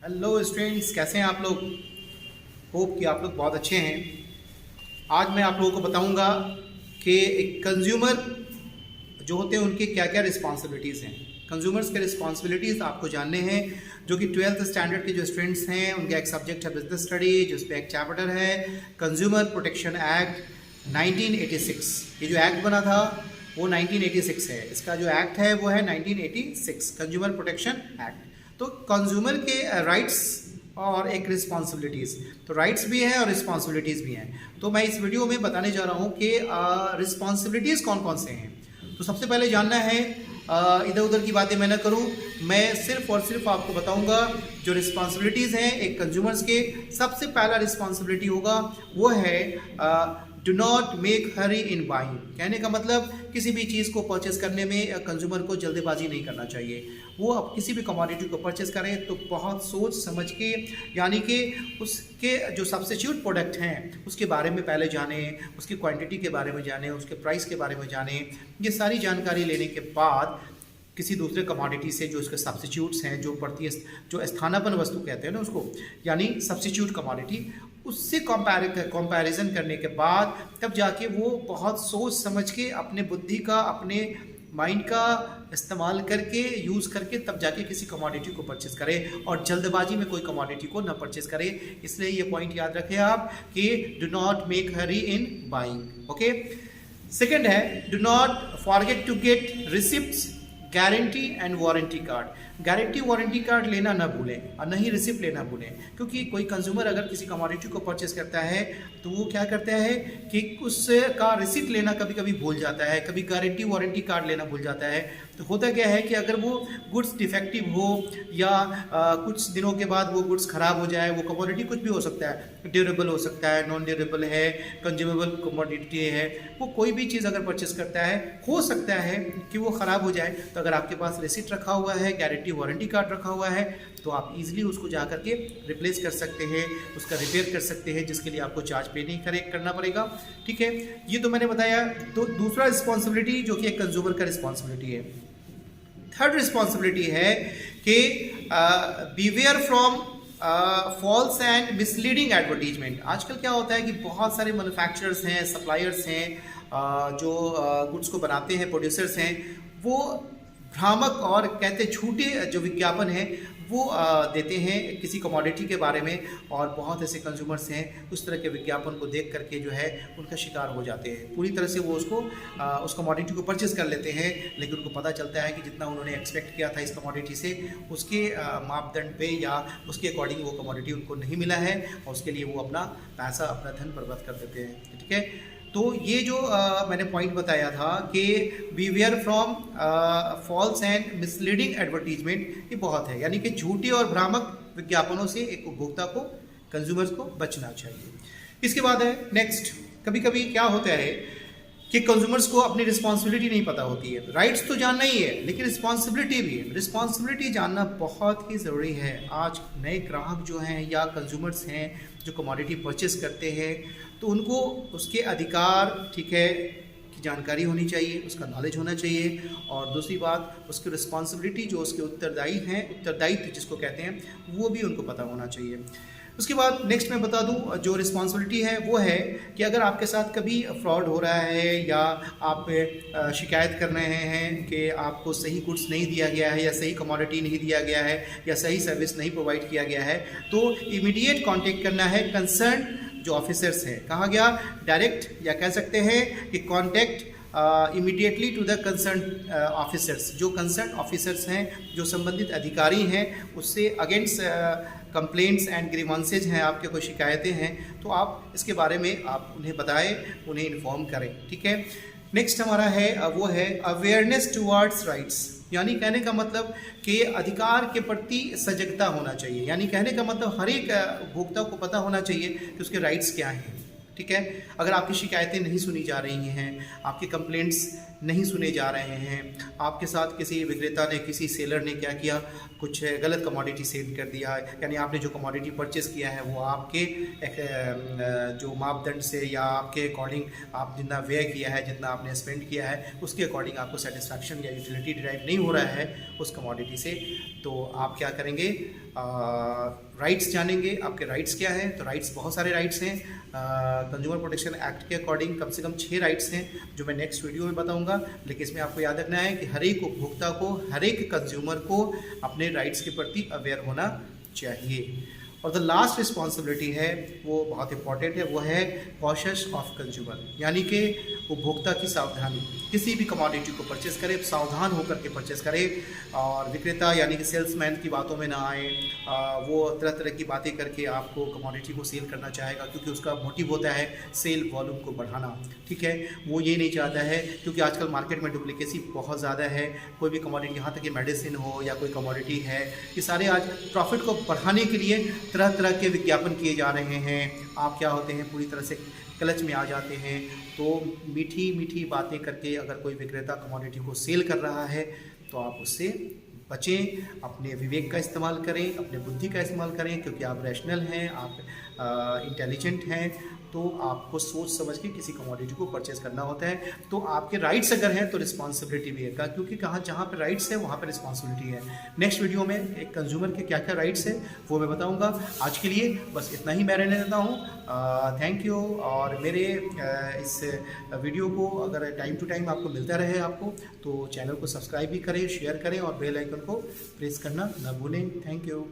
Hello students, कैसे हैं आप लोग। होप कि आप लोग बहुत अच्छे हैं। आज मैं आप लोगों को बताऊंगा कि एक कंज्यूमर जो होते हैं उनके क्या क्या रिस्पॉन्सिबिलिटीज़ हैं। कंज्यूमर्स के रिस्पॉन्सिबिलिटीज़ आपको जानने हैं, जो कि 12th स्टैंडर्ड के जो स्टूडेंट्स हैं उनका एक सब्जेक्ट है बिजनेस स्टडी, जिस पे एक चैप्टर है कंज्यूमर प्रोटेक्शन एक्ट 1986। ये जो एक्ट बना था वो 1986 है। इसका जो एक्ट है वो है 1986 कंज्यूमर प्रोटेक्शन एक्ट। तो कंज्यूमर के राइट्स और एक रिस्पॉन्सिबिलिटीज़, तो राइट्स भी हैं और रिस्पॉन्सिबिलिटीज़ भी हैं। तो मैं इस वीडियो में बताने जा रहा हूँ कि रिस्पॉन्सिबिलिटीज़ कौन कौन से हैं। तो सबसे पहले जानना है, इधर उधर की बातें मैं ना करूं, मैं सिर्फ और सिर्फ आपको बताऊंगा जो रिस्पॉन्सिबिलिटीज़ हैं एक कंज्यूमर्स के। सबसे पहला रिस्पॉन्सिबिलिटी होगा वो है do not make hurry in buying. कहने का मतलब किसी भी चीज़ को परचेस करने में कंज्यूमर को जल्दबाजी नहीं करना चाहिए। वो अब किसी भी कमोडिटी को परचेस करें तो बहुत सोच समझ के, यानी कि उसके जो सब्स्टिट्यूट प्रोडक्ट हैं उसके बारे में पहले जानें, उसकी क्वांटिटी के बारे में जानें, उसके प्राइस के बारे में जानें। ये सारी जानकारी लेने के बाद किसी दूसरे कमोडिटी से जो उसके सब्स्टिट्यूट्स हैं, जो पड़ती है, जो स्थानापन्न वस्तु कहते हैं ना उसको, यानी सब्स्टिट्यूट कमोडिटी, उससे कंपैरिजन करने के बाद तब जाके वो बहुत सोच समझ के अपने बुद्धि का, अपने माइंड का इस्तेमाल करके, यूज़ करके तब जाके किसी कमोडिटी को परचेस करें, और जल्दबाजी में कोई कमोडिटी को न परचेस करें। इसलिए ये पॉइंट याद रखें आप कि do not make hurry in buying. Okay. Second है, do not forget to get receipts, guarantee and warranty card. Guarantee warranty card लेना ना भूलें और नहीं रिसिप्ट लेना भूलें, क्योंकि कोई कंज्यूमर अगर किसी कमोडिटी को परचेस करता है तो वो क्या करता है कि उसका रिसिप्ट लेना कभी कभी भूल जाता है, कभी गारंटी वारंटी कार्ड लेना भूल जाता है। तो होता क्या है कि अगर वो गुड्स डिफेक्टिव हो या कुछ दिनों के बाद वो गुड्स ख़राब हो जाए, वो कमोडिटी कुछ भी हो सकता है, ड्यूरेबल हो सकता है, नॉन ड्यूरेबल है, कंज्यूमेबल कमोडिटी है, वो कोई भी चीज़ अगर परचेस करता है हो सकता है कि वो ख़राब हो जाए। तो अगर आपके पास रिसिप्ट रखा हुआ है, गारंटी वारंटी कार्ड रखा हुआ है, तो आप इजीली उसको जा करके रिप्लेस कर सकते हैं, उसका रिपेयर कर सकते हैं, जिसके लिए आपको चार्ज पे नहीं करना पड़ेगा। ठीक है, ये तो मैंने बताया। तो दूसरा रिस्पॉन्सिबिलिटी जो कि एक कंज्यूमर का रिस्पॉन्सिबिलिटी है। थर्ड रिस्पॉन्सिबिलिटी है कि beware from false and misleading advertisement. आजकल क्या होता है कि बहुत सारे मैन्युफैक्चरर्स हैं, सप्लायर्स हैं, जो गुड्स को बनाते हैं, प्रोड्यूसर्स हैं, वो भ्रामक और कहते झूठे जो विज्ञापन है वो देते हैं किसी कमोडिटी के बारे में, और बहुत ऐसे कंज्यूमर्स हैं उस तरह के विज्ञापन को देख करके जो है उनका शिकार हो जाते हैं। पूरी तरह से वो उस कमोडिटी को परचेस कर लेते हैं, लेकिन उनको पता चलता है कि जितना उन्होंने एक्सपेक्ट किया था इस कमोडिटी से, उसके मापदंड पे या उसके अकॉर्डिंग वो कमोडिटी उनको नहीं मिला है, और उसके लिए वो अपना पैसा, अपना धन बर्बाद कर देते हैं। ठीक है, तो ये जो मैंने पॉइंट बताया था कि beware from false and misleading advertisement, ये बहुत है, यानी कि झूठे और भ्रामक विज्ञापनों से एक उपभोक्ता को, कंज्यूमर्स को बचना चाहिए। इसके बाद है नेक्स्ट, कभी कभी क्या होता है कि कंज्यूमर्स को अपनी रिस्पॉन्सिबिलिटी नहीं पता होती है। राइट्स तो जानना ही है, लेकिन रिस्पॉन्सिबिलिटी भी है। रिस्पॉन्सिबिलिटी जानना बहुत ही ज़रूरी है। आज नए ग्राहक जो हैं या कंज्यूमर्स हैं जो कमोडिटी परचेस करते हैं, तो उनको उसके अधिकार, ठीक है, की जानकारी होनी चाहिए, उसका नॉलेज होना चाहिए, और दूसरी बात उसकी रिस्पॉन्सिबिलिटी, जो उसके उत्तरदायी हैं, उत्तरदायित्व जिसको कहते हैं, वो भी उनको पता होना चाहिए। उसके बाद नेक्स्ट मैं बता दूं, जो रिस्पॉन्सिबिलिटी है वो है कि अगर आपके साथ कभी फ्रॉड हो रहा है या आप शिकायत कर रहे हैं कि आपको सही गुड्स नहीं दिया गया है, या सही कमोडिटी नहीं दिया गया है, या सही सर्विस नहीं प्रोवाइड किया गया है, तो इमीडिएट कांटेक्ट करना है कंसर्न जो ऑफिसर्स हैं। कहा गया डायरेक्ट, या कह सकते हैं कि contact immediately to the concern officers. जो कंसर्न ऑफिसर्स हैं, जो संबंधित अधिकारी हैं, उससे अगेंस्ट कंप्लेंट्स एंड ग्रीवांसेज हैं, आपके कोई शिकायतें हैं, तो आप इसके बारे में आप उन्हें बताएं, उन्हें इन्फॉर्म करें। ठीक है, नेक्स्ट हमारा है वो है अवेयरनेस टुवर्ड्स राइट्स, यानी कहने का मतलब कि अधिकार के प्रति सजगता होना चाहिए। यानी कहने का मतलब हर एक उपभोक्ता को पता होना चाहिए कि उसके राइट्स क्या हैं। ठीक है, अगर आपकी शिकायतें नहीं सुनी जा रही हैं, आपके कंप्लेंट्स नहीं सुने जा रहे हैं, आपके साथ किसी विक्रेता ने, किसी सेलर ने क्या किया, कुछ गलत कमोडिटी सेल कर दिया, यानी आपने जो कमोडिटी परचेस किया है वो आपके जो मापदंड से या आपके अकॉर्डिंग आप जितना व्यय किया है, जितना आपने स्पेंड किया है, उसके अकॉर्डिंग आपको सेटिस्फैक्शन या यूटिलिटी डिराइव नहीं हो रहा है उस कमोडिटी से, तो आप क्या करेंगे, राइट्स जानेंगे, आपके राइट्स क्या हैं। तो राइट्स, बहुत सारे राइट्स हैं। कंज्यूमर प्रोटेक्शन एक्ट के अकॉर्डिंग कम से कम 6 राइट्स हैं जो मैं नेक्स्ट वीडियो में बताऊंगा। लेकिन इसमें आपको याद रखना है कि हर एक उपभोक्ता को, हर एक कंज्यूमर को अपने राइट्स के प्रति अवेयर होना चाहिए। और द लास्ट रिस्पॉन्सिबिलिटी है, वो बहुत इंपॉर्टेंट है, वो है कॉशियस ऑफ कंज्यूमर, यानी कि उपभोक्ता की सावधानी। किसी भी कमोडिटी को परचेस करें, सावधान होकर के परचेस करें, और विक्रेता यानी कि सेल्समैन की बातों में ना आए। वो तरह तरह की बातें करके आपको कमोडिटी को सेल करना चाहेगा, क्योंकि उसका मोटिव होता है सेल वॉल्यूम को बढ़ाना, ठीक है। वो ये नहीं चाहता है, क्योंकि आजकल मार्केट में डुप्लीकेसी बहुत ज़्यादा है। कोई भी कमोडिटी, यहाँ तक कि मेडिसिन हो या कोई कमोडिटी है, ये सारे आज प्रॉफिट को बढ़ाने के लिए तरह तरह के विज्ञापन किए जा रहे हैं। आप क्या होते हैं, पूरी तरह से क्लच में आ जाते हैं। तो मीठी मीठी बातें करके अगर कोई विक्रेता कमोडिटी को सेल कर रहा है तो आप उससे बचें, अपने विवेक का इस्तेमाल करें, अपने बुद्धि का इस्तेमाल करें, क्योंकि आप रैशनल हैं, आप इंटेलिजेंट हैं। तो आपको सोच समझ के किसी कमोडिटी को परचेस करना होता है। तो आपके राइट्स अगर हैं तो रिस्पॉन्सिबिलिटी भी है, क्योंकि जहाँ पर राइट्स है वहाँ पर रिस्पॉन्सिबिलिटी है। नेक्स्ट वीडियो में एक कंज्यूमर के क्या क्या राइट्स है वो मैं बताऊँगा। आज के लिए बस इतना ही मैं रहने देता हूँ। Thank you. और मेरे इस वीडियो को अगर टाइम टू टाइम आपको मिलता रहे आपको, तो चैनल को सब्सक्राइब भी करें, शेयर करें और बेल आइकन को प्रेस करना ना भूलें। Thank you.